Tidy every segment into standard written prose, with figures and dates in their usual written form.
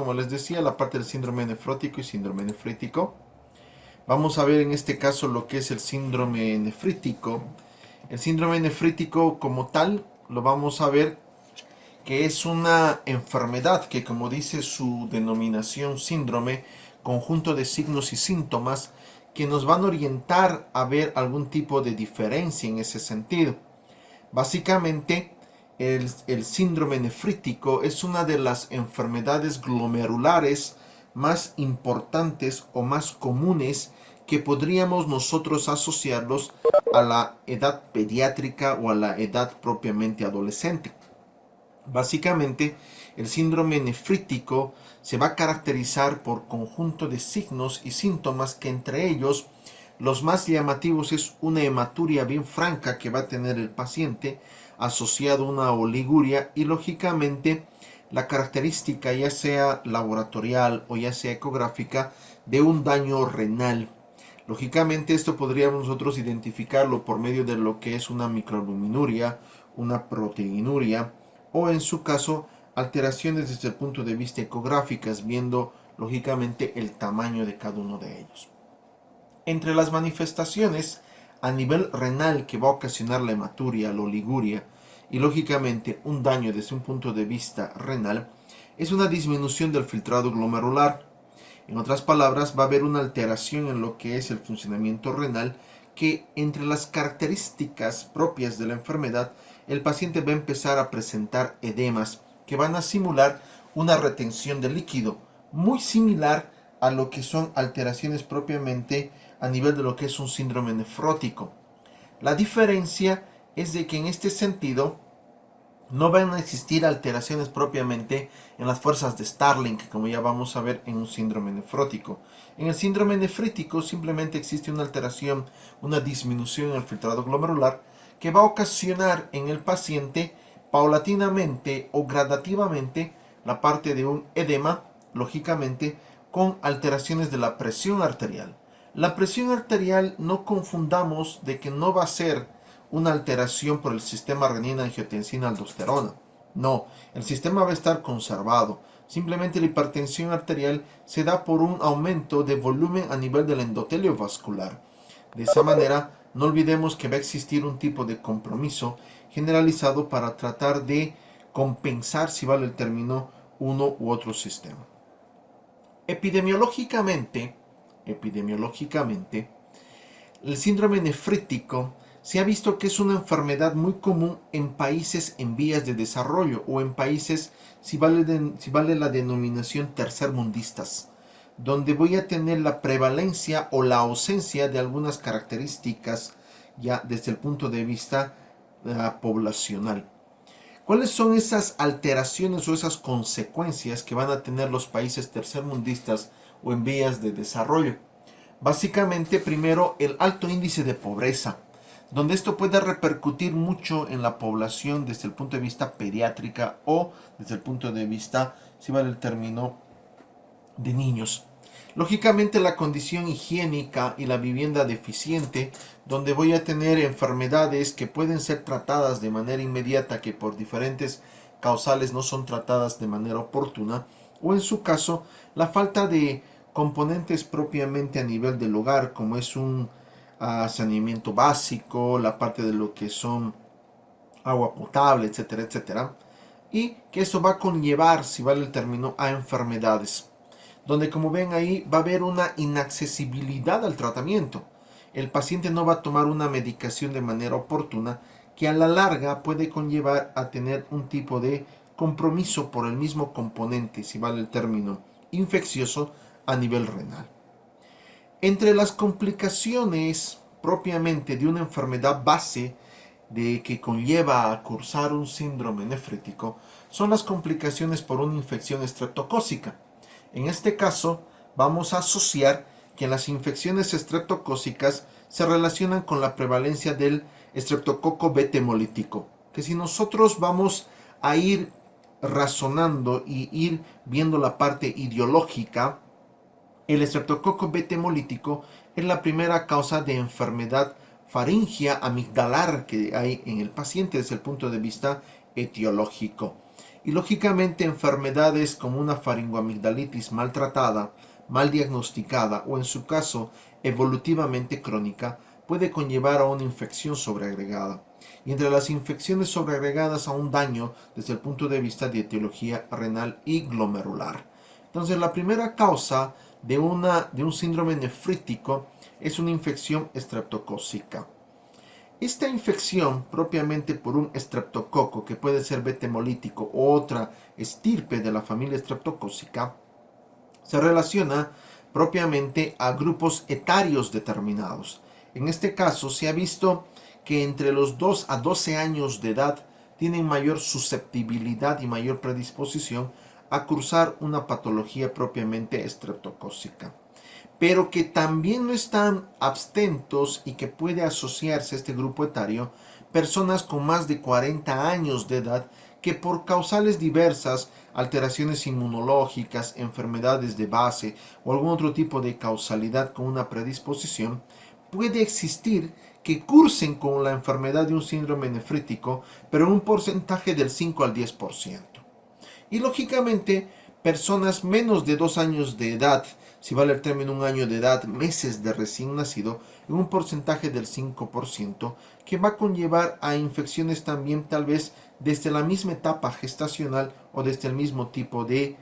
como les decía, la parte del síndrome nefrótico y síndrome nefrítico. Vamos a ver en este caso lo que es el síndrome nefrítico. El síndrome nefrítico como tal lo vamos a ver que es una enfermedad que, como dice su denominación síndrome, conjunto de signos y síntomas que nos van a orientar a ver algún tipo de diferencia en ese sentido. Básicamente, el síndrome nefrítico es una de las enfermedades glomerulares más importantes o más comunes que podríamos nosotros asociarlos a la edad pediátrica o a la edad propiamente adolescente. Básicamente, el síndrome nefrítico se va a caracterizar por conjunto de signos y síntomas que entre ellos los más llamativos es una hematuria bien franca que va a tener el paciente asociado a una oliguria y lógicamente la característica ya sea laboratorial o ya sea ecográfica de un daño renal. Lógicamente esto podríamos nosotros identificarlo por medio de lo que es una microalbuminuria, una proteinuria o en su caso alteraciones desde el punto de vista ecográficas viendo lógicamente el tamaño de cada uno de ellos. Entre las manifestaciones a nivel renal que va a ocasionar la hematuria, la oliguria y lógicamente un daño desde un punto de vista renal es una disminución del filtrado glomerular. En otras palabras, va a haber una alteración en lo que es el funcionamiento renal que entre las características propias de la enfermedad, el paciente va a empezar a presentar edemas que van a simular una retención de líquido, muy similar a lo que son alteraciones propiamente a nivel de lo que es un síndrome nefrótico. La diferencia es de que en este sentido no van a existir alteraciones propiamente en las fuerzas de Starling, como ya vamos a ver en un síndrome nefrótico. En el síndrome nefrítico simplemente existe una alteración, una disminución en el filtrado glomerular que va a ocasionar en el paciente paulatinamente o gradativamente la parte de un edema, lógicamente, con alteraciones de la presión arterial. La presión arterial no confundamos de que no va a ser una alteración por el sistema renina-angiotensina-aldosterona. No, el sistema va a estar conservado. Simplemente la hipertensión arterial se da por un aumento de volumen a nivel del endotelio vascular. De esa manera, no olvidemos que va a existir un tipo de compromiso generalizado para tratar de compensar, si vale el término, uno u otro sistema. Epidemiológicamente, el síndrome nefrítico se ha visto que es una enfermedad muy común en países en vías de desarrollo o en países, si vale la denominación, tercermundistas, donde voy a tener la prevalencia o la ausencia de algunas características ya desde el punto de vista poblacional. ¿Cuáles son esas alteraciones o esas consecuencias que van a tener los países tercermundistas o en vías de desarrollo? Básicamente, primero, el alto índice de pobreza, donde esto puede repercutir mucho en la población desde el punto de vista pediátrica o desde el punto de vista, si vale el término, de niños. Lógicamente la condición higiénica y la vivienda deficiente, donde voy a tener enfermedades que pueden ser tratadas de manera inmediata, que por diferentes causales no son tratadas de manera oportuna, o en su caso, la falta de componentes propiamente a nivel del hogar, como es un saneamiento básico, la parte de lo que son agua potable, etcétera, etcétera, y que eso va a conllevar, si vale el término, a enfermedades donde como ven ahí va a haber una inaccesibilidad al tratamiento. El paciente no va a tomar una medicación de manera oportuna que a la larga puede conllevar a tener un tipo de compromiso por el mismo componente, si vale el término, infeccioso a nivel renal. Entre las complicaciones propiamente de una enfermedad base de que conlleva a cursar un síndrome nefrítico son las complicaciones por una infección estreptocócica. En este caso, vamos a asociar que las infecciones estreptocócicas se relacionan con la prevalencia del estreptococo beta hemolítico, que si nosotros vamos a ir razonando y ir viendo la parte ideológica, el estreptococo beta hemolítico es la primera causa de enfermedad faringea amigdalar que hay en el paciente desde el punto de vista etiológico. y lógicamente enfermedades como una faringoamigdalitis maltratada, mal diagnosticada o en su caso evolutivamente crónica puede conllevar a una infección sobreagregada. Y entre las infecciones sobreagregadas a un daño desde el punto de vista de etiología renal y glomerular. Entonces la primera causa de un síndrome nefrítico es una infección estreptocócica. Esta infección, propiamente por un estreptococo, que puede ser beta hemolítico o otra estirpe de la familia estreptocócica, se relaciona propiamente a grupos etarios determinados. En este caso se ha visto que entre los 2 a 12 años de edad tienen mayor susceptibilidad y mayor predisposición a cursar una patología propiamente estreptocócica, pero que también no están abstentos y que puede asociarse a este grupo etario personas con más de 40 años de edad que por causales diversas, alteraciones inmunológicas, enfermedades de base o algún otro tipo de causalidad con una predisposición, puede existir que cursen con la enfermedad de un síndrome nefrítico, pero en un porcentaje del 5 al 10%. Y lógicamente, personas menos de 2 años de edad, si vale el término un año de edad, meses de recién nacido, en un porcentaje del 5%, que va a conllevar a infecciones también tal vez desde la misma etapa gestacional o desde el mismo tipo de,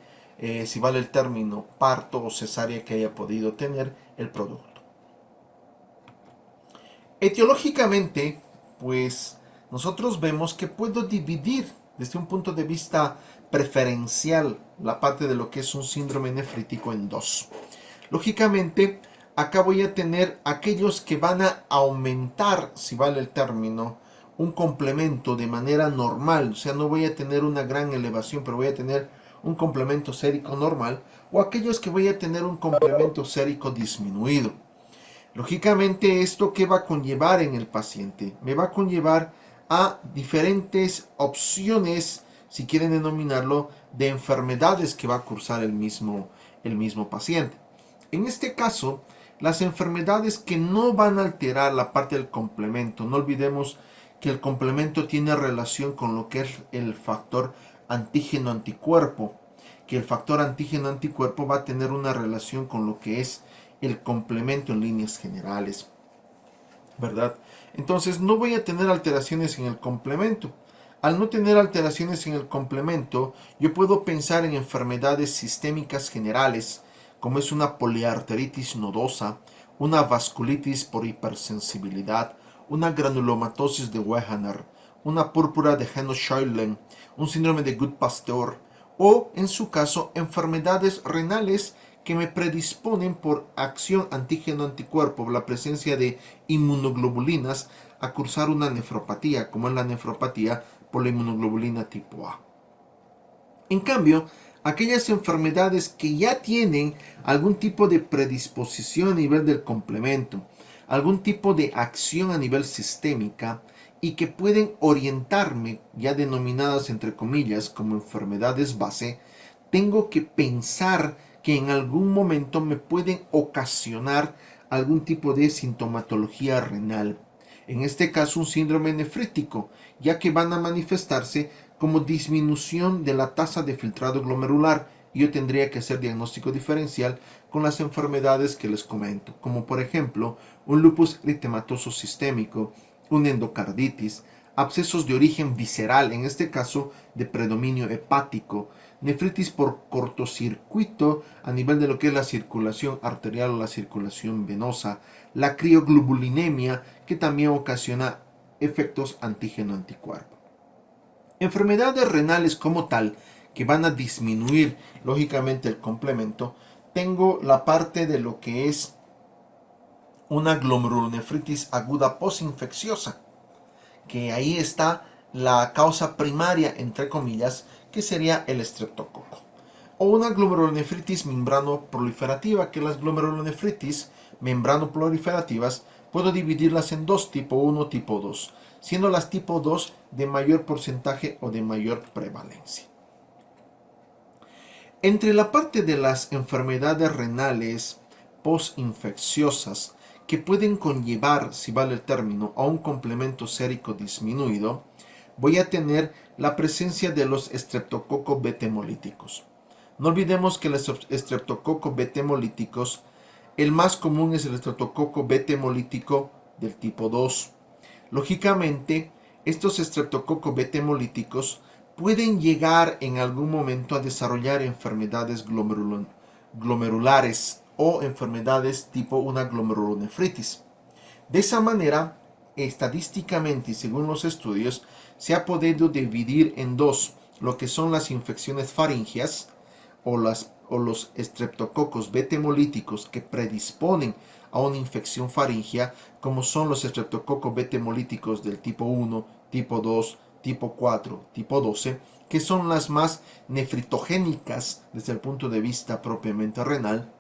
si vale el término, parto o cesárea que haya podido tener el producto. Etiológicamente, pues nosotros vemos que puedo dividir desde un punto de vista preferencial la parte de lo que es un síndrome nefrítico en dos. Lógicamente, acá voy a tener aquellos que van a aumentar, si vale el término, un complemento de manera normal, o sea, no voy a tener una gran elevación, pero voy a tener un complemento sérico normal, o aquellos que voy a tener un complemento sérico disminuido. Lógicamente, ¿esto qué va a conllevar en el paciente? Me va a conllevar a diferentes opciones, si quieren denominarlo, de enfermedades que va a cursar el mismo paciente. En este caso, las enfermedades que no van a alterar la parte del complemento, no olvidemos que el complemento tiene relación con lo que es el factor antígeno-anticuerpo, que el factor antígeno-anticuerpo va a tener una relación con lo que es el complemento en líneas generales, ¿verdad? Entonces no voy a tener alteraciones en el complemento. Al no tener alteraciones en el complemento, yo puedo pensar en enfermedades sistémicas generales, como es una poliarteritis nodosa, una vasculitis por hipersensibilidad, una granulomatosis de Wegener, una púrpura de Heno-Scheulen, un síndrome de Good-Pasteur, o en su caso enfermedades renales que me predisponen por acción antígeno-anticuerpo, la presencia de inmunoglobulinas, a cursar una nefropatía, como es la nefropatía por la inmunoglobulina tipo A. En cambio, aquellas enfermedades que ya tienen algún tipo de predisposición a nivel del complemento, algún tipo de acción a nivel sistémica y que pueden orientarme, ya denominadas entre comillas como enfermedades base, tengo que pensar que en algún momento me pueden ocasionar algún tipo de sintomatología renal. En este caso un síndrome nefrítico, ya que van a manifestarse como disminución de la tasa de filtrado glomerular y yo tendría que hacer diagnóstico diferencial con las enfermedades que les comento, como por ejemplo un lupus eritematoso sistémico, una endocarditis, abscesos de origen visceral, en este caso de predominio hepático, nefritis por cortocircuito a nivel de lo que es la circulación arterial o la circulación venosa, la crioglobulinemia que también ocasiona efectos antígeno-anticuerpo. Enfermedades renales como tal que van a disminuir lógicamente el complemento, tengo la parte de lo que es una glomerulonefritis aguda postinfecciosa, que ahí está la causa primaria, entre comillas, que sería el estreptococo. O una glomerulonefritis membrano-proliferativa, que las glomerulonefritis membrano-proliferativas puedo dividirlas en dos, tipo 1, tipo 2, siendo las tipo 2 de mayor porcentaje o de mayor prevalencia. Entre la parte de las enfermedades renales postinfecciosas que pueden conllevar, si vale el término, a un complemento sérico disminuido, voy a tener la presencia de los estreptococos beta hemolíticos. No olvidemos que los estreptococos beta hemolíticos, el más común es el estreptococo beta hemolítico del tipo 2. Lógicamente, estos estreptococos beta hemolíticos pueden llegar en algún momento a desarrollar enfermedades glomerulares o enfermedades tipo una glomerulonefritis. De esa manera, estadísticamente y según los estudios, se ha podido dividir en dos lo que son las infecciones faringias o los estreptococos beta hemolíticos que predisponen a una infección faringea, como son los estreptococos beta hemolíticos del tipo 1, tipo 2, tipo 4, tipo 12, que son las más nefritogénicas desde el punto de vista propiamente renal,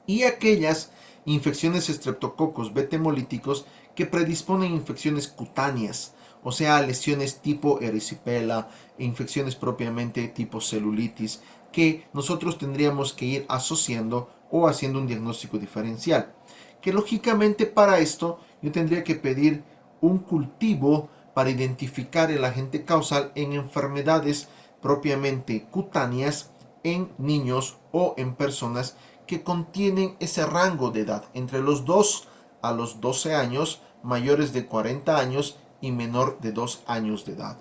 y aquellas infecciones estreptococos beta hemolíticos que predisponen a infecciones cutáneas, o sea, lesiones tipo erisipela, infecciones propiamente tipo celulitis, que nosotros tendríamos que ir asociando o haciendo un diagnóstico diferencial. Que lógicamente para esto yo tendría que pedir un cultivo para identificar el agente causal en enfermedades propiamente cutáneas en niños o en personas que contienen ese rango de edad entre los 2 a los 12 años, mayores de 40 años y menor de 2 años de edad.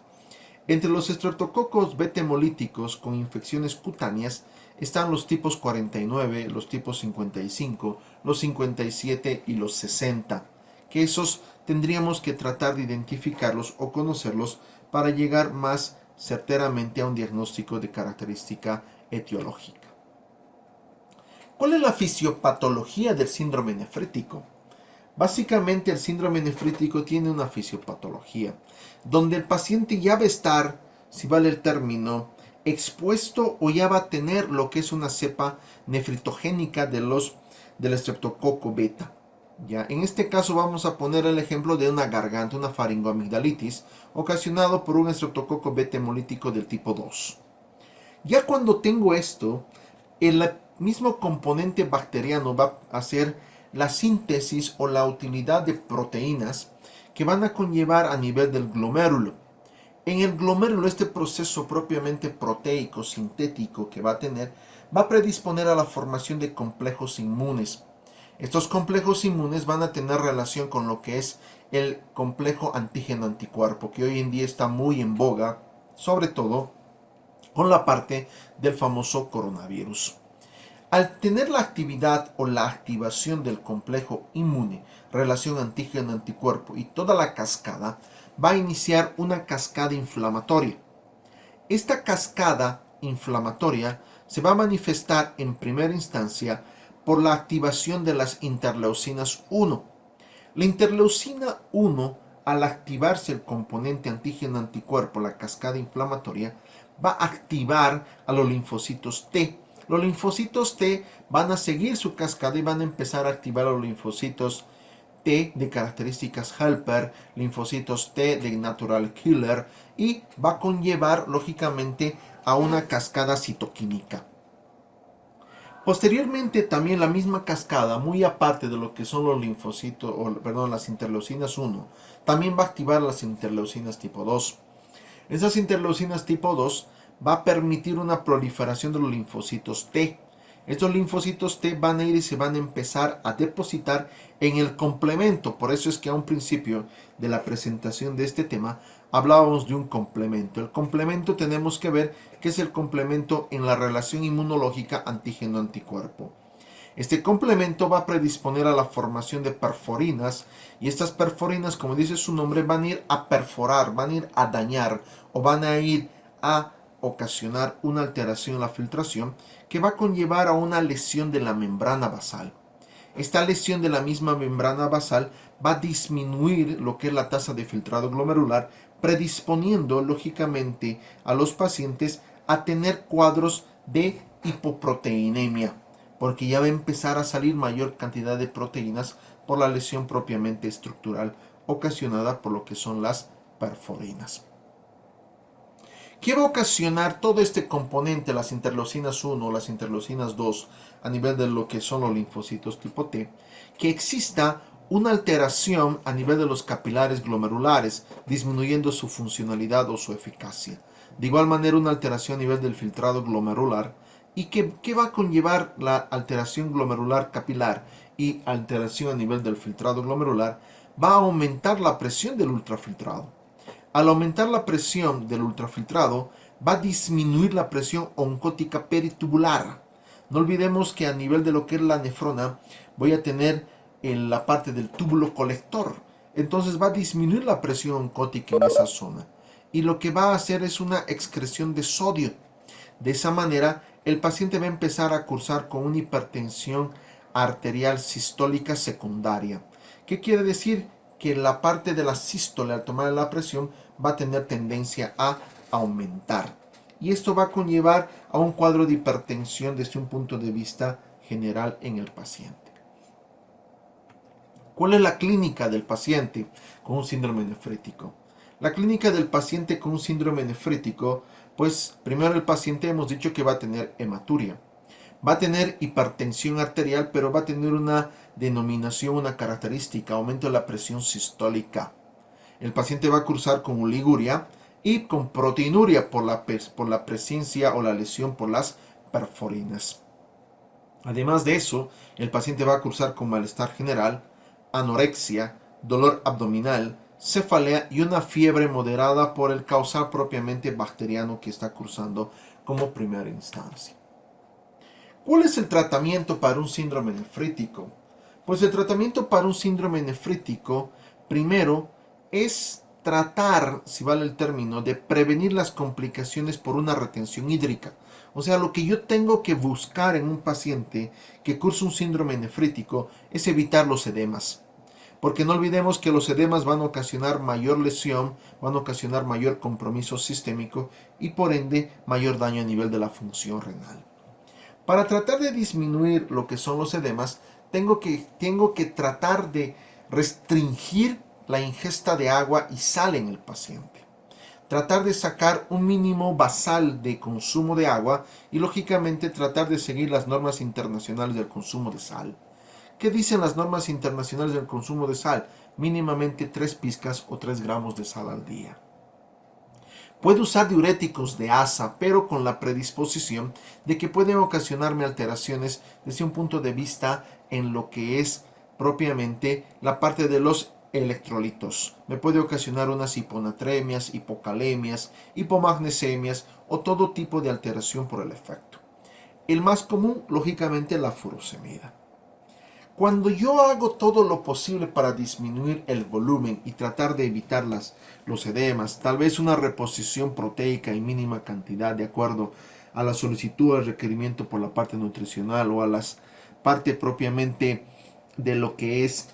Entre los estreptococos beta hemolíticos con infecciones cutáneas están los tipos 49, los tipos 55, los 57 y los 60, que esos tendríamos que tratar de identificarlos o conocerlos para llegar más certeramente a un diagnóstico de característica etiológica. ¿Cuál es la fisiopatología del síndrome nefrítico? Básicamente el síndrome nefrítico tiene una fisiopatología, donde el paciente ya va a estar, si vale el término, expuesto o ya va a tener lo que es una cepa nefritogénica del estreptococo beta. Ya, en este caso vamos a poner el ejemplo de una garganta, una faringoamigdalitis, ocasionado por un estreptococo beta hemolítico del tipo 2. Ya cuando tengo esto, el mismo componente bacteriano va a hacer la síntesis o la utilidad de proteínas que van a conllevar a nivel del glomérulo. En el glomérulo, este proceso propiamente proteico sintético que va a tener va a predisponer a la formación de complejos inmunes. Estos complejos inmunes van a tener relación con lo que es el complejo antígeno-anticuerpo, que hoy en día está muy en boga, sobre todo con la parte del famoso coronavirus. Al tener la actividad o la activación del complejo inmune, relación antígeno-anticuerpo y toda la cascada, va a iniciar una cascada inflamatoria. Esta cascada inflamatoria se va a manifestar en primera instancia por la activación de las interleucinas 1. La interleucina 1, al activarse el componente antígeno-anticuerpo, la cascada inflamatoria, va a activar a los linfocitos T. Los linfocitos T van a seguir su cascada y van a empezar a activar a los linfocitos T de características helper, linfocitos T de natural killer, y va a conllevar lógicamente a una cascada citoquímica. Posteriormente también la misma cascada, muy aparte de lo que son los linfocitos, las interleucinas 1, también va a activar las interleucinas tipo 2. Esas interleucinas tipo 2 va a permitir una proliferación de los linfocitos T. Estos linfocitos T van a ir y se van a empezar a depositar en el complemento. Por eso es que a un principio de la presentación de este tema hablábamos de un complemento. El complemento tenemos que ver que es el complemento en la relación inmunológica antígeno-anticuerpo. Este complemento va a predisponer a la formación de perforinas, y estas perforinas, como dice su nombre, van a ir a perforar, van a ir a dañar o van a ir a ocasionar una alteración en la filtración que va a conllevar a una lesión de la membrana basal. Esta lesión de la misma membrana basal va a disminuir lo que es la tasa de filtrado glomerular, predisponiendo lógicamente a los pacientes a tener cuadros de hipoproteinemia, porque ya va a empezar a salir mayor cantidad de proteínas por la lesión propiamente estructural ocasionada por lo que son las perforinas. ¿Qué va a ocasionar todo este componente, las interleucinas 1, las interleucinas 2, a nivel de lo que son los linfocitos tipo T? Que exista una alteración a nivel de los capilares glomerulares, disminuyendo su funcionalidad o su eficacia. De igual manera, una alteración a nivel del filtrado glomerular. ¿Y qué va a conllevar la alteración glomerular capilar y alteración a nivel del filtrado glomerular? Va a aumentar la presión del ultrafiltrado. Al aumentar la presión del ultrafiltrado, va a disminuir la presión oncótica peritubular. No olvidemos que a nivel de lo que es la nefrona, voy a tener en la parte del túbulo colector. Entonces va a disminuir la presión oncótica en esa zona. Y lo que va a hacer es una excreción de sodio. De esa manera, el paciente va a empezar a cursar con una hipertensión arterial sistólica secundaria. ¿Qué quiere decir? Que la parte de la sístole al tomar la presión va a tener tendencia a aumentar. Y esto va a conllevar a un cuadro de hipertensión desde un punto de vista general en el paciente. ¿Cuál es la clínica del paciente con un síndrome nefrítico? La clínica del paciente con un síndrome nefrítico, pues primero el paciente hemos dicho que va a tener hematuria. Va a tener hipertensión arterial, pero va a tener una denominación, una característica, aumento de la presión sistólica. El paciente va a cursar con oliguria y con proteinuria por la presencia o la lesión por las perforinas. Además de eso, el paciente va a cursar con malestar general, anorexia, dolor abdominal, cefalea y una fiebre moderada por el causal propiamente bacteriano que está cursando como primera instancia. ¿Cuál es el tratamiento para un síndrome nefrítico? Pues el tratamiento para un síndrome nefrítico, primero, es tratar, si vale el término, de prevenir las complicaciones por una retención hídrica. O sea, lo que yo tengo que buscar en un paciente que cursa un síndrome nefrítico es evitar los edemas. Porque no olvidemos que los edemas van a ocasionar mayor lesión, van a ocasionar mayor compromiso sistémico y por ende mayor daño a nivel de la función renal. Para tratar de disminuir lo que son los edemas, tengo que tratar de restringir la ingesta de agua y sal en el paciente. Tratar de sacar un mínimo basal de consumo de agua y lógicamente tratar de seguir las normas internacionales del consumo de sal. ¿Qué dicen las normas internacionales del consumo de sal? Mínimamente 3 pizcas o 3 gramos de sal al día. Puede usar diuréticos de asa, pero con la predisposición de que pueden ocasionarme alteraciones desde un punto de vista en lo que es propiamente la parte de los electrolitos. Me puede ocasionar unas hiponatremias, hipocalemias, hipomagnesemias o todo tipo de alteración por el efecto. El más común, lógicamente, la furosemida. Cuando yo hago todo lo posible para disminuir el volumen y tratar de evitar los edemas, tal vez una reposición proteica en mínima cantidad de acuerdo a la solicitud o el requerimiento por la parte nutricional o a la parte propiamente de lo que es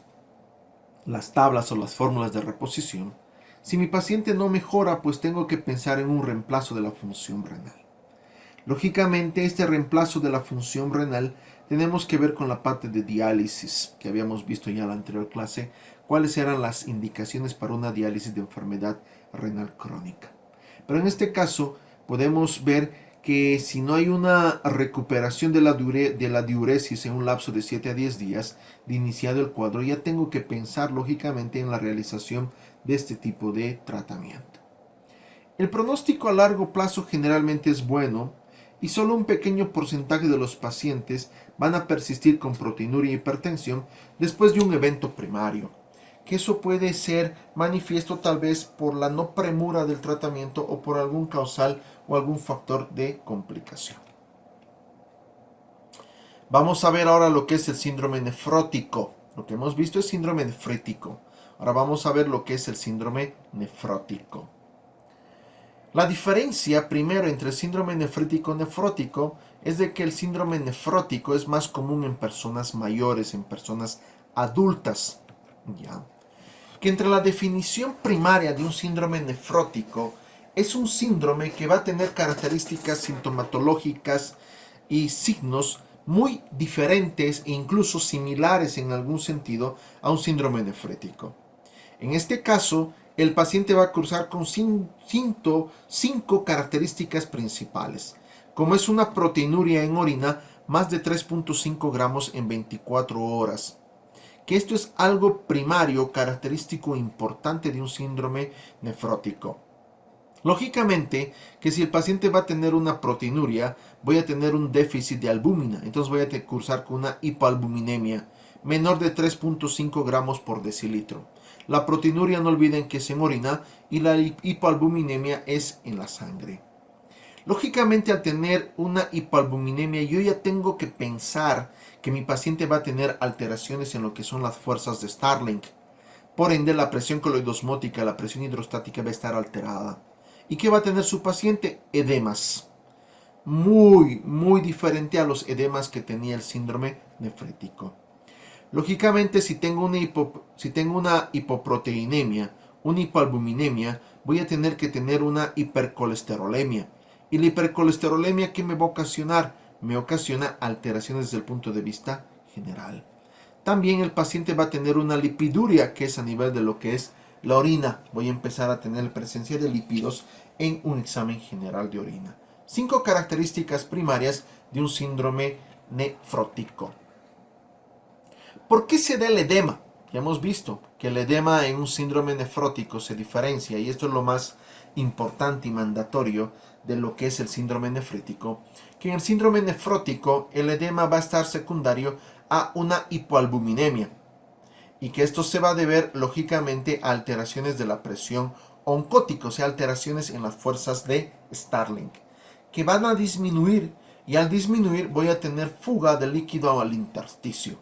las tablas o las fórmulas de reposición, si mi paciente no mejora, pues tengo que pensar en un reemplazo de la función renal. Lógicamente, este reemplazo de la función renal tenemos que ver con la parte de diálisis que habíamos visto ya en la anterior clase, cuáles eran las indicaciones para una diálisis de enfermedad renal crónica. Pero en este caso podemos ver que si no hay una recuperación de la diuresis en un lapso de 7 a 10 días de iniciado el cuadro, ya tengo que pensar lógicamente en la realización de este tipo de tratamiento. El pronóstico a largo plazo generalmente es bueno y solo un pequeño porcentaje de los pacientes van a persistir con proteinuria y hipertensión después de un evento primario, que eso puede ser manifiesto tal vez por la no premura del tratamiento o por algún causal o algún factor de complicación. Vamos a ver ahora lo que es el síndrome nefrótico. Lo que hemos visto es síndrome nefrítico. Ahora vamos a ver lo que es el síndrome nefrótico. La diferencia primero entre el síndrome nefrítico es de que el síndrome nefrótico es más común en personas mayores, en personas adultas. ¿Ya? Que entre la definición primaria de un síndrome nefrótico es un síndrome que va a tener características sintomatológicas y signos muy diferentes e incluso similares en algún sentido a un síndrome nefrítico. En este caso, el paciente va a cursar con 5 características principales, como es una proteinuria en orina más de 3.5 gramos en 24 horas, que esto es algo primario, característico importante de un síndrome nefrótico. Lógicamente, que si el paciente va a tener una proteinuria, voy a tener un déficit de albúmina, entonces voy a cursar con una hipoalbuminemia menor de 3.5 gramos por decilitro. La proteinuria no olviden que es en orina y la hipoalbuminemia es en la sangre. Lógicamente, al tener una hipoalbuminemia, yo ya tengo que pensar que mi paciente va a tener alteraciones en lo que son las fuerzas de Starling. Por ende, la presión coloidosmótica, la presión hidrostática va a estar alterada. ¿Y qué va a tener su paciente? Edemas. Muy diferente a los edemas que tenía el síndrome nefrítico. Lógicamente, si tengo una hipoproteinemia, una hipoalbuminemia, voy a tener que tener una hipercolesterolemia. Y la hipercolesterolemia, ¿qué me va a ocasionar? Me ocasiona alteraciones desde el punto de vista general. También el paciente va a tener una lipiduria, que es a nivel de lo que es la orina. Voy a empezar a tener presencia de lípidos en un examen general de orina. 5 características primarias de un síndrome nefrótico. ¿Por qué se da el edema? Ya hemos visto que el edema en un síndrome nefrótico se diferencia, y esto es lo más importante y mandatorio de lo que es el síndrome nefrítico, que en el síndrome nefrótico el edema va a estar secundario a una hipoalbuminemia, y que esto se va a deber lógicamente a alteraciones de la presión oncótica, o sea, alteraciones en las fuerzas de Starling, que van a disminuir, y al disminuir voy a tener fuga de líquido al intersticio.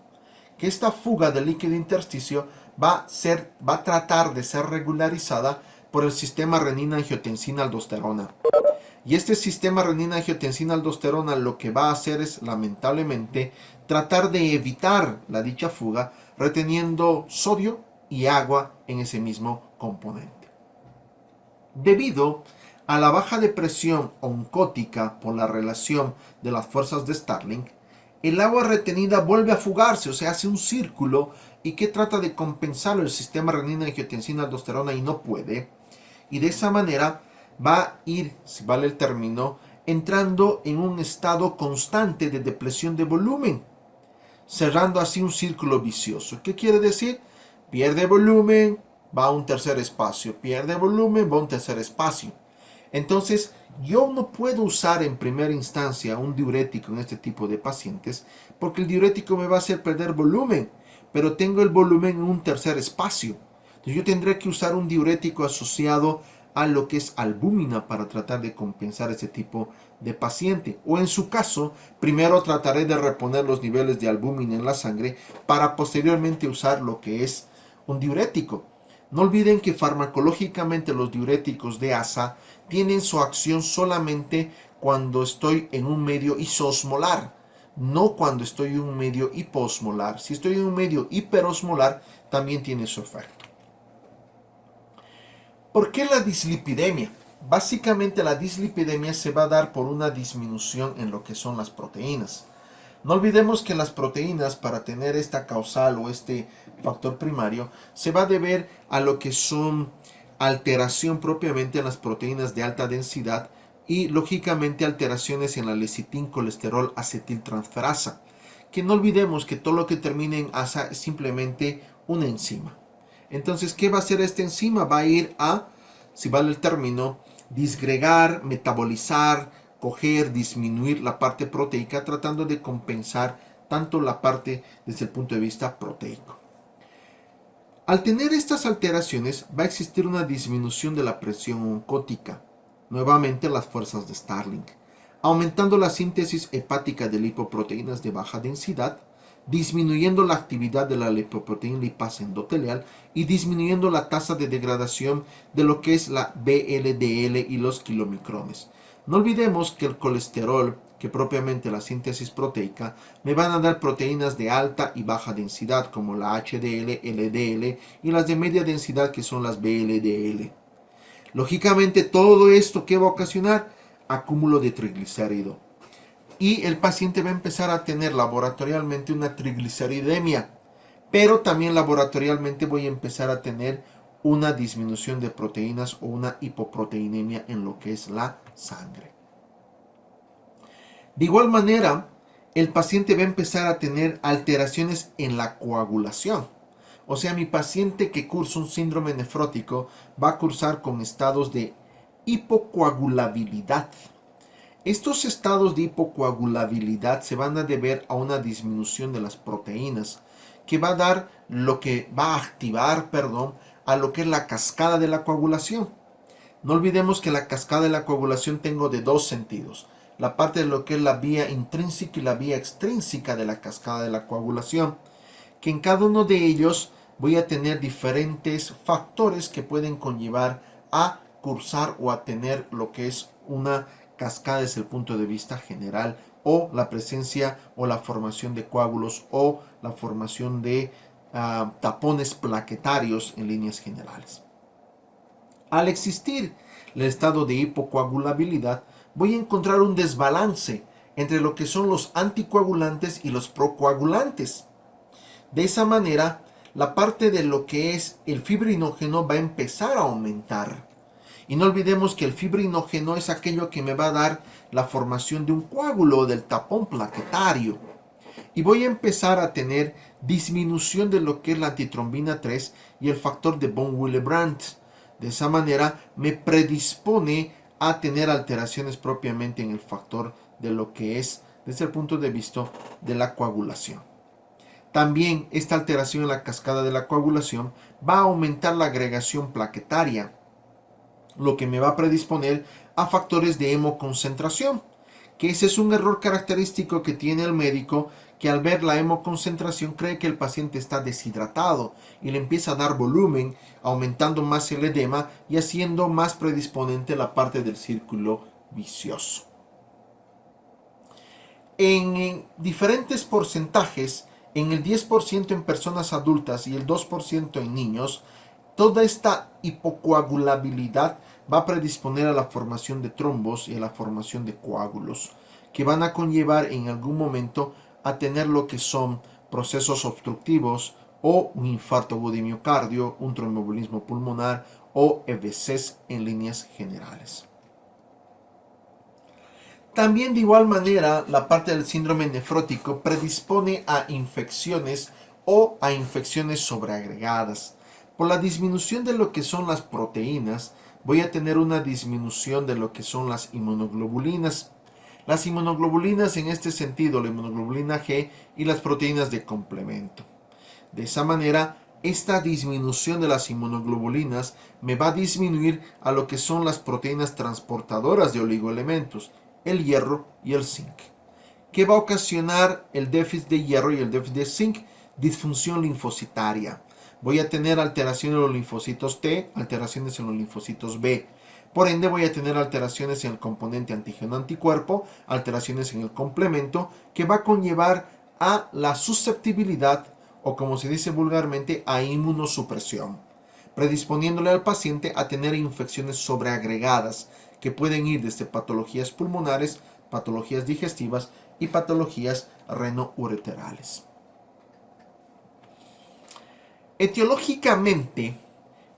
Que esta fuga de líquido intersticio va a tratar de ser regularizada por el sistema renina-angiotensina-aldosterona. Y este sistema renina-angiotensina-aldosterona lo que va a hacer es, lamentablemente, tratar de evitar la dicha fuga, reteniendo sodio y agua en ese mismo componente. Debido a la baja de presión oncótica por la relación de las fuerzas de Starling, el agua retenida vuelve a fugarse, o sea, hace un círculo, y que trata de compensarlo el sistema renina-angiotensina-aldosterona y no puede. Y de esa manera va a ir, si vale el término, entrando en un estado constante de depresión de volumen, cerrando así un círculo vicioso. ¿Qué quiere decir? Pierde volumen, va a un tercer espacio, pierde volumen, va a un tercer espacio. Entonces, yo no puedo usar en primera instancia un diurético en este tipo de pacientes, porque el diurético me va a hacer perder volumen, pero tengo el volumen en un tercer espacio. Entonces, yo tendré que usar un diurético asociado a lo que es albúmina para tratar de compensar ese tipo de paciente. O en su caso, primero trataré de reponer los niveles de albúmina en la sangre para posteriormente usar lo que es un diurético. No olviden que farmacológicamente los diuréticos de ASA tienen su acción solamente cuando estoy en un medio isosmolar, no cuando estoy en un medio hiposmolar. Si estoy en un medio hiperosmolar, también tiene su efecto. ¿Por qué la dislipidemia? Básicamente la dislipidemia se va a dar por una disminución en lo que son las proteínas. No olvidemos que las proteínas, para tener esta causal o este factor primario, se va a deber a lo que son alteración propiamente en las proteínas de alta densidad y lógicamente alteraciones en la lecitin colesterol acetiltransferasa. Que no olvidemos que todo lo que termina en asa es simplemente una enzima. Entonces, ¿qué va a hacer esta enzima? Va a ir a, si vale el término, disgregar, metabolizar, coger, disminuir la parte proteica, tratando de compensar tanto la parte desde el punto de vista proteico. Al tener estas alteraciones va a existir una disminución de la presión oncótica, nuevamente las fuerzas de Starling, aumentando la síntesis hepática de lipoproteínas de baja densidad, disminuyendo la actividad de la lipoproteína lipasa endotelial y disminuyendo la tasa de degradación de lo que es la VLDL y los kilomicrones. No olvidemos que el colesterol, que propiamente la síntesis proteica, me van a dar proteínas de alta y baja densidad como la HDL, LDL y las de media densidad que son las VLDL. Lógicamente todo esto ¿qué va a ocasionar? Acúmulo de triglicérido. Y el paciente va a empezar a tener laboratorialmente una trigliceridemia, pero también laboratorialmente voy a empezar a tener una disminución de proteínas o una hipoproteinemia en lo que es la sangre. De igual manera, el paciente va a empezar a tener alteraciones en la coagulación. O sea, mi paciente que cursa un síndrome nefrótico va a cursar con estados de hipocoagulabilidad. Estos estados de hipocoagulabilidad se van a deber a una disminución de las proteínas, que va a dar lo que va a activar, a lo que es la cascada de la coagulación. No olvidemos que la cascada de la coagulación tengo de dos sentidos. La parte de lo que es la vía intrínseca y la vía extrínseca de la cascada de la coagulación, que en cada uno de ellos voy a tener diferentes factores que pueden conllevar a cursar o a tener lo que es una cascada desde el punto de vista general, o la presencia o la formación de coágulos o la formación de tapones plaquetarios en líneas generales. Al existir el estado de hipocoagulabilidad, voy a encontrar un desbalance entre lo que son los anticoagulantes y los procoagulantes. De esa manera, la parte de lo que es el fibrinógeno va a empezar a aumentar. Y no olvidemos que el fibrinógeno es aquello que me va a dar la formación de un coágulo, del tapón plaquetario. Y voy a empezar a tener disminución de lo que es la antitrombina 3 y el factor de von Willebrand. De esa manera me predispone a tener alteraciones propiamente en el factor de lo que es desde el punto de vista de la coagulación. También esta alteración en la cascada de la coagulación va a aumentar la agregación plaquetaria, lo que me va a predisponer a factores de hemoconcentración, que ese es un error característico que tiene el médico, que al ver la hemoconcentración cree que el paciente está deshidratado y le empieza a dar volumen, aumentando más el edema y haciendo más predisponente la parte del círculo vicioso. En diferentes porcentajes, en el 10% en personas adultas y el 2% en niños, toda esta hipocoagulabilidad va a predisponer a la formación de trombos y a la formación de coágulos, que van a conllevar en algún momento a tener lo que son procesos obstructivos o un infarto agudo de miocardio, un tromboembolismo pulmonar o EBCs en líneas generales. También de igual manera la parte del síndrome nefrótico predispone a infecciones o a infecciones sobreagregadas. Por la disminución de lo que son las proteínas, voy a tener una disminución de lo que son las inmunoglobulinas. Las inmunoglobulinas en este sentido, la inmunoglobulina G y las proteínas de complemento. De esa manera, esta disminución de las inmunoglobulinas me va a disminuir a lo que son las proteínas transportadoras de oligoelementos, el hierro y el zinc. ¿Qué va a ocasionar el déficit de hierro y el déficit de zinc? Disfunción linfocitaria. Voy a tener alteraciones en los linfocitos T, alteraciones en los linfocitos B. Por ende voy a tener alteraciones en el componente antígeno-anticuerpo, alteraciones en el complemento, que va a conllevar a la susceptibilidad, o como se dice vulgarmente, a inmunosupresión, predisponiéndole al paciente a tener infecciones sobreagregadas, que pueden ir desde patologías pulmonares, patologías digestivas y patologías renoureterales. Etiológicamente,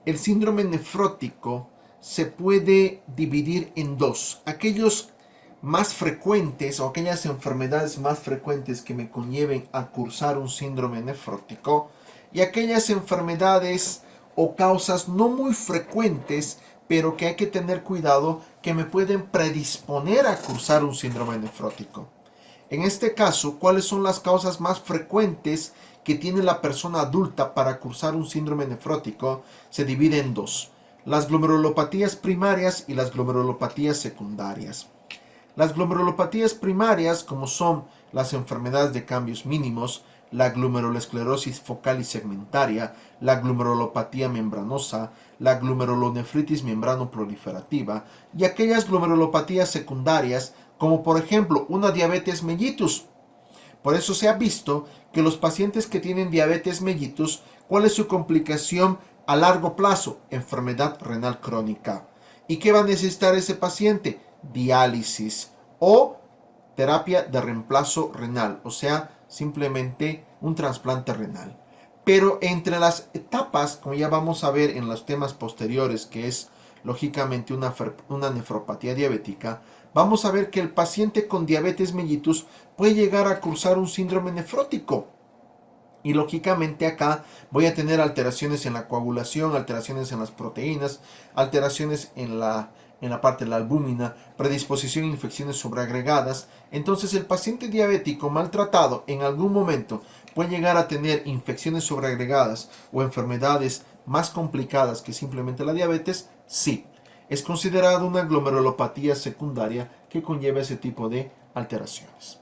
el síndrome nefrótico se puede dividir en dos: aquellos más frecuentes o aquellas enfermedades más frecuentes que me conlleven a cursar un síndrome nefrótico, y aquellas enfermedades o causas no muy frecuentes, pero que hay que tener cuidado, que me pueden predisponer a cursar un síndrome nefrótico. En este caso, ¿cuáles son las causas más frecuentes que tiene la persona adulta para cursar un síndrome nefrótico? Se divide en dos: las glomerulopatías primarias y las glomerulopatías secundarias. Las glomerulopatías primarias, como son las enfermedades de cambios mínimos, la glomerulosclerosis focal y segmentaria, la glomerulopatía membranosa, la glomerulonefritis membrano-proliferativa, y aquellas glomerulopatías secundarias, como por ejemplo una diabetes mellitus. Por eso se ha visto que los pacientes que tienen diabetes mellitus, ¿cuál es su complicación a largo plazo? Enfermedad renal crónica. ¿Y qué va a necesitar ese paciente? Diálisis o terapia de reemplazo renal, o sea, simplemente un trasplante renal. Pero entre las etapas, como ya vamos a ver en los temas posteriores, que es lógicamente una nefropatía diabética, vamos a ver que el paciente con diabetes mellitus puede llegar a cursar un síndrome nefrótico. Y lógicamente acá voy a tener alteraciones en la coagulación, alteraciones en las proteínas, alteraciones en la parte de la albúmina, predisposición a infecciones sobreagregadas. Entonces el paciente diabético maltratado en algún momento puede llegar a tener infecciones sobreagregadas o enfermedades más complicadas que simplemente la diabetes. Sí, es considerado una glomerulopatía secundaria que conlleva ese tipo de alteraciones.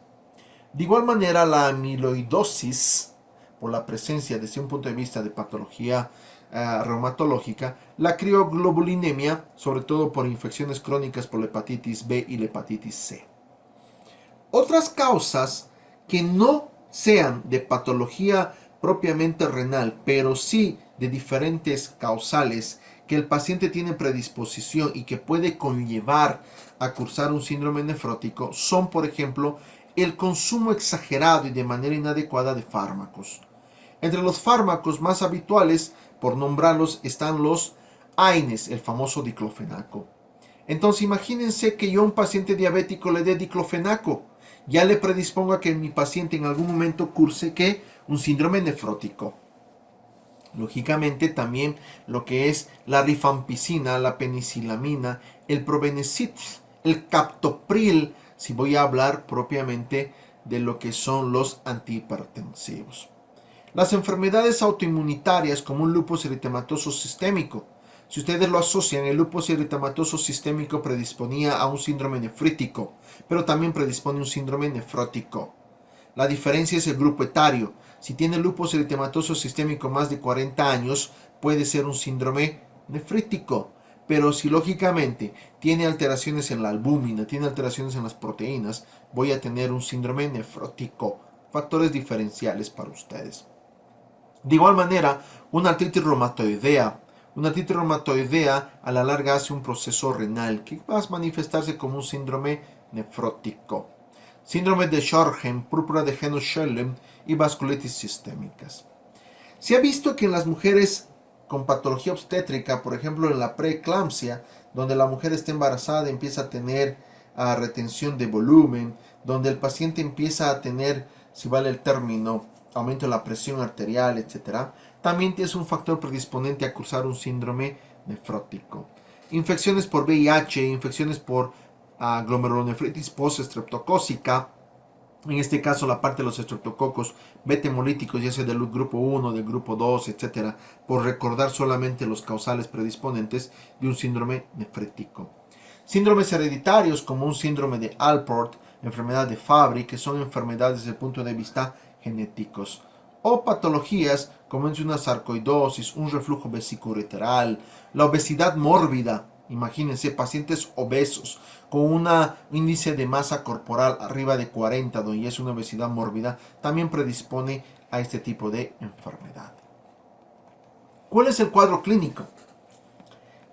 De igual manera, la amiloidosis, por la presencia desde un punto de vista de patología reumatológica, la crioglobulinemia, sobre todo por infecciones crónicas por la hepatitis B y la hepatitis C. Otras causas que no sean de patología propiamente renal, pero sí de diferentes causales que el paciente tiene predisposición y que puede conllevar a cursar un síndrome nefrótico son, por ejemplo, el consumo exagerado y de manera inadecuada de fármacos. Entre los fármacos más habituales, por nombrarlos, están los AINES, el famoso diclofenaco. Entonces imagínense que yo a un paciente diabético le dé diclofenaco. Ya le predispongo a que mi paciente en algún momento curse ¿qué? Un síndrome nefrótico. Lógicamente también lo que es la rifampicina, la penicilamina, el probenecid, el captopril, si voy a hablar propiamente de lo que son los antihipertensivos. Las enfermedades autoinmunitarias como un lupus eritematoso sistémico. Si ustedes lo asocian, el lupus eritematoso sistémico predisponía a un síndrome nefrítico, pero también predispone a un síndrome nefrótico. La diferencia es el grupo etario. Si tiene lupus eritematoso sistémico más de 40 años, puede ser un síndrome nefrítico. Pero si lógicamente tiene alteraciones en la albúmina, tiene alteraciones en las proteínas, voy a tener un síndrome nefrótico. Factores diferenciales para ustedes. De igual manera, una artritis reumatoidea. Una artritis reumatoidea a la larga hace un proceso renal que va a manifestarse como un síndrome nefrótico. Síndrome de Sjögren, púrpura de Heno-Schellem y vasculitis sistémicas. Se ha visto que en las mujeres con patología obstétrica, por ejemplo en la preeclampsia, donde la mujer está embarazada, empieza a tener retención de volumen, donde el paciente empieza a tener, si vale el término, aumento de la presión arterial, etc., también es un factor predisponente a cursar un síndrome nefrótico. Infecciones por VIH, infecciones por glomerulonefritis post-estreptocócica, en este caso la parte de los estreptococos beta-hemolíticos, ya sea del grupo 1, del grupo 2, etc., por recordar solamente los causales predisponentes de un síndrome nefrítico. Síndromes hereditarios como un síndrome de Alport, enfermedad de Fabry, que son enfermedades desde el punto de vista genéticos, o patologías como es una sarcoidosis, un reflujo vesicoureteral, la obesidad mórbida. Imagínense pacientes obesos con un índice de masa corporal arriba de 40, donde es una obesidad mórbida, también predispone a este tipo de enfermedad. ¿Cuál es el cuadro clínico?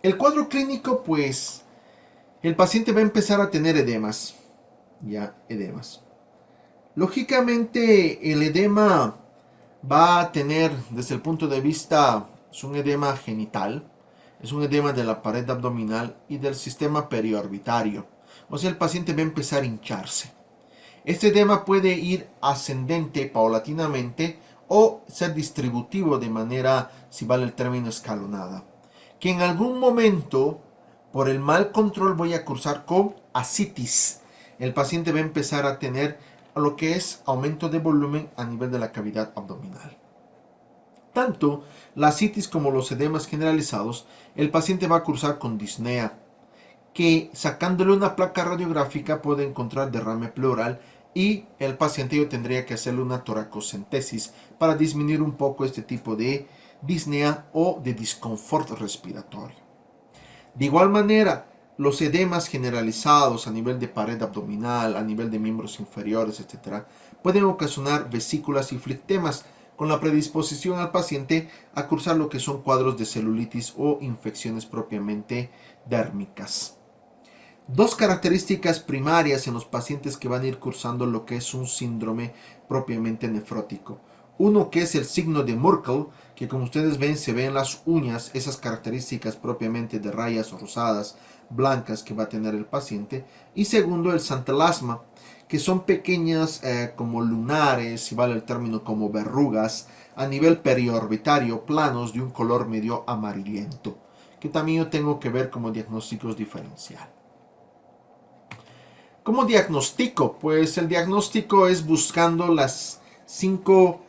El cuadro clínico, pues, el paciente va a empezar a tener edemas. Edemas. Lógicamente, el edema va a tener, desde el punto de vista, es un edema genital, es un edema de la pared abdominal y del sistema periorbitario. O sea, el paciente va a empezar a hincharse. Este edema puede ir ascendente paulatinamente o ser distributivo de manera, si vale el término, escalonada. Que en algún momento, por el mal control, voy a cursar con ascitis. El paciente va a empezar a tener lo que es aumento de volumen a nivel de la cavidad abdominal. Tanto la ascitis como los edemas generalizados, el paciente va a cursar con disnea, que sacándole una placa radiográfica puede encontrar derrame pleural y el paciente yo tendría que hacerle una toracocentesis para disminuir un poco este tipo de disnea o de disconfort respiratorio. De igual manera, los edemas generalizados a nivel de pared abdominal, a nivel de miembros inferiores, etc., pueden ocasionar vesículas y flectemas, con la predisposición al paciente a cursar lo que son cuadros de celulitis o infecciones propiamente dérmicas. Dos características primarias en los pacientes que van a ir cursando lo que es un síndrome propiamente nefrótico. Uno que es el signo de Merkel, que como ustedes ven se ven en las uñas esas características propiamente de rayas rosadas, blancas que va a tener el paciente. Y segundo, el santelasma, que son pequeñas como lunares, si vale el término, como verrugas a nivel periorbitario, planos de un color medio amarillento, que también yo tengo que ver como diagnósticos diferencial. ¿Cómo diagnostico? Pues el diagnóstico es buscando las 5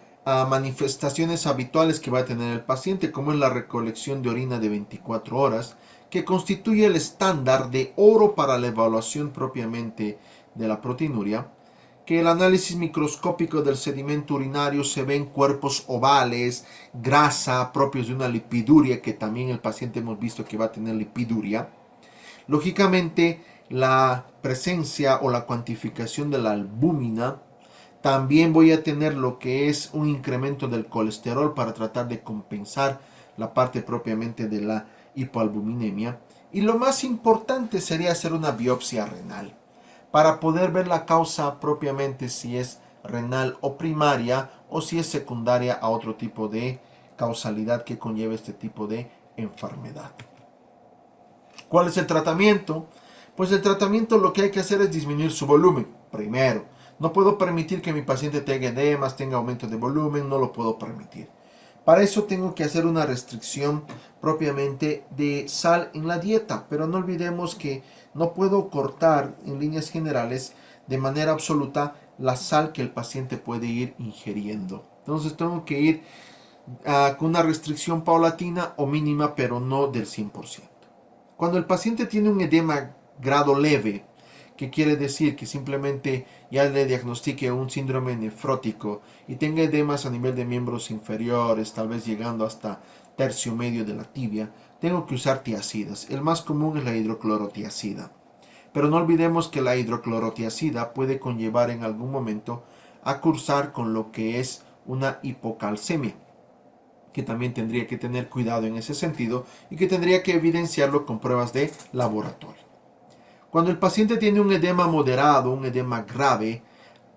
manifestaciones habituales que va a tener el paciente, como es la recolección de orina de 24 horas, que constituye el estándar de oro para la evaluación propiamente de la proteinuria, que el análisis microscópico del sedimento urinario se ven cuerpos ovales, grasa propios de una lipiduria, que también el paciente hemos visto que va a tener lipiduria. Lógicamente, la presencia o la cuantificación de la albúmina. También voy a tener lo que es un incremento del colesterol para tratar de compensar la parte propiamente de la hipoalbuminemia. Y lo más importante sería hacer una biopsia renal para poder ver la causa propiamente, si es renal o primaria o si es secundaria a otro tipo de causalidad que conlleve este tipo de enfermedad. ¿Cuál es el tratamiento? Pues el tratamiento lo que hay que hacer es disminuir su volumen. Primero, no puedo permitir que mi paciente tenga edemas, tenga aumento de volumen, no lo puedo permitir. Para eso tengo que hacer una restricción propiamente de sal en la dieta, pero no olvidemos que no puedo cortar en líneas generales de manera absoluta la sal que el paciente puede ir ingiriendo. Entonces tengo que ir con una restricción paulatina o mínima, pero no del 100%. Cuando el paciente tiene un edema grado leve, que quiere decir que simplemente ya le diagnostique un síndrome nefrótico y tenga edemas a nivel de miembros inferiores, tal vez llegando hasta tercio medio de la tibia, tengo que usar tiacidas. El más común es la hidroclorotiacida. Pero no olvidemos que la hidroclorotiacida puede conllevar en algún momento a cursar con lo que es una hipocalcemia, que también tendría que tener cuidado en ese sentido y que tendría que evidenciarlo con pruebas de laboratorio. Cuando el paciente tiene un edema moderado, un edema grave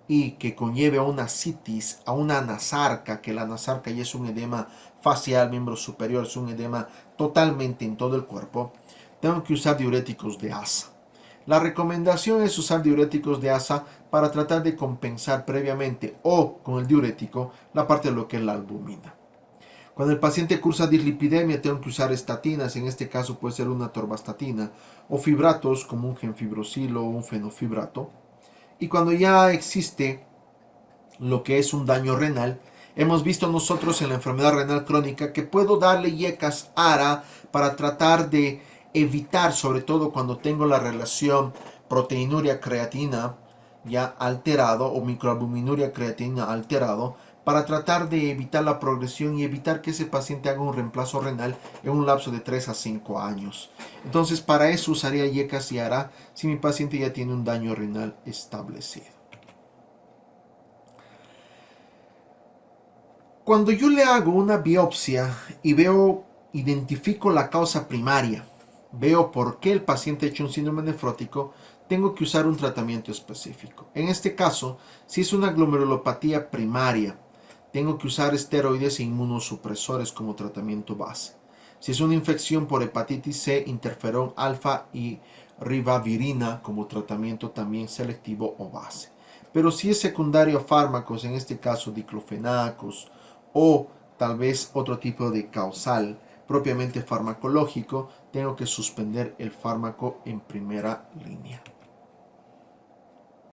y que conlleve a una citis, a una anasarca, que la anasarca ya es un edema facial, miembro superior, es un edema totalmente en todo el cuerpo, tengo que usar diuréticos de asa. La recomendación es usar diuréticos de asa para tratar de compensar previamente o con el diurético la parte de lo que es la albúmina. Cuando el paciente cursa dislipidemia, tengo que usar estatinas, en este caso puede ser una torvastatina, o fibratos como un genfibrocil o un fenofibrato. Y cuando ya existe lo que es un daño renal, hemos visto nosotros en la enfermedad renal crónica que puedo darle yecas ARA para tratar de evitar, sobre todo cuando tengo la relación proteinuria-creatina ya alterado o microalbuminuria creatina alterado, para tratar de evitar la progresión y evitar que ese paciente haga un reemplazo renal en un lapso de 3 a 5 años. Entonces, para eso usaría yecas y ARA si mi paciente ya tiene un daño renal establecido. Cuando yo le hago una biopsia y identifico la causa primaria, veo por qué el paciente ha hecho un síndrome nefrótico, tengo que usar un tratamiento específico. En este caso, si es una glomerulopatía primaria, tengo que usar esteroides e inmunosupresores como tratamiento base. Si es una infección por hepatitis C, interferón alfa y ribavirina como tratamiento también selectivo o base. Pero si es secundario a fármacos, en este caso diclofenacos o tal vez otro tipo de causal propiamente farmacológico, tengo que suspender el fármaco en primera línea.